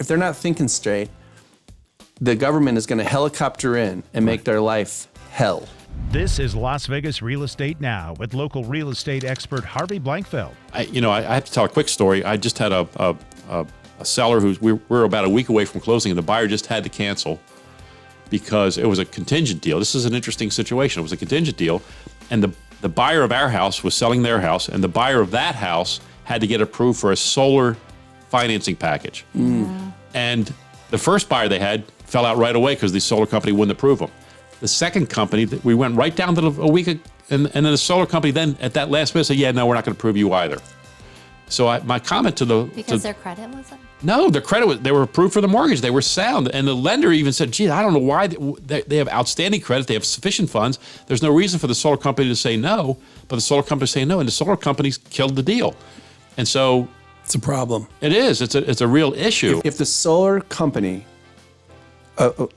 if they're not thinking straight, the government is going to helicopter in and make their life hell. This is Las Vegas Real Estate Now with local real estate expert Harvey Blankfeld. I have to tell a quick story. I just had a seller we're about a week away from closing, and the buyer just had to cancel because it was a contingent deal. This is an interesting situation. It was a contingent deal, and the buyer of our house was selling their house, and the buyer of that house had to get approved for a solar financing package. And the first buyer they had fell out right away because the solar company wouldn't approve them. The second company, we went right down to a week, and then the solar company then at that last minute said, yeah, no, we're not going to approve you either. So my comment to their credit wasn't? No, their credit was, they were approved for the mortgage. They were sound. And the lender even said, gee, I don't know why they have outstanding credit. They have sufficient funds. There's no reason for the solar company to say no, but the solar company say no, and the solar companies killed the deal. And so It's a problem. it is. It's a real issue. If the solar company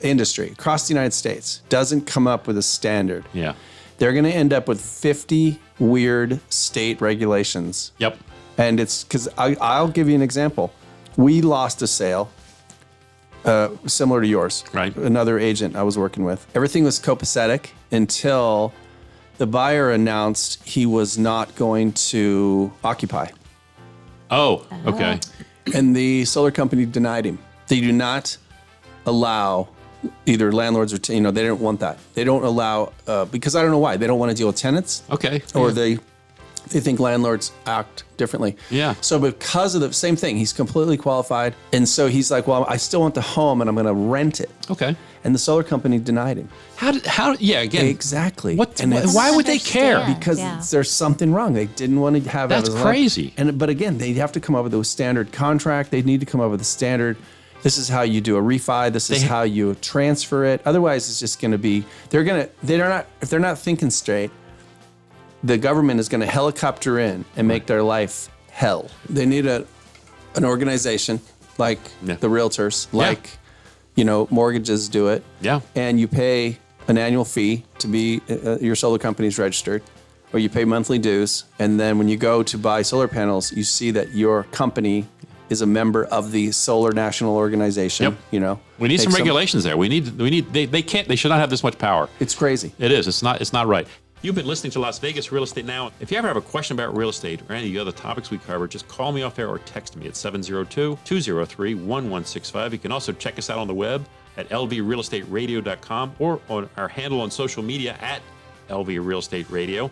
industry across the United States doesn't come up with a standard, Yeah. they're going to end up with 50 weird state regulations. Yep. And it's because I'll give you an example. We lost a sale similar to yours. Right. Another agent I was working with. Everything was copacetic until the buyer announced he was not going to occupy. Oh, okay. And the solar company denied him. They do not allow either landlords or, they don't want that. They don't allow, because I don't know why. They don't want to deal with tenants. Okay. Or Yeah. they think landlords act differently. Yeah. So because of the same thing, he's completely qualified. And so he's like, well, I still want the home and I'm going to rent it. Okay. And the solar company denied him. Again. Exactly. Why would they care? Because there's something wrong. They didn't want to have That's it as crazy. But again, they have to come up with a standard contract. They need to come up with a standard. This is how you do a refi. This is how you transfer it. Otherwise, it's just going to be, if they're not thinking straight, the government is going to helicopter in and make their life hell. They need an organization like the realtors, like, mortgages do it. Yeah. And you pay an annual fee to be, your solar company's registered, or you pay monthly dues. And then when you go to buy solar panels, you see that your company is a member of the Solar National Organization. Yep. We need some regulations there. They should not have this much power. It's crazy. It is. It's not right. You've been listening to Las Vegas Real Estate Now. If you ever have a question about real estate or any of the other topics we cover, just call me off air or text me at 702-203-1165. You can also check us out on the web at lvrealestateradio.com or on our handle on social media at LV Real Estate Radio.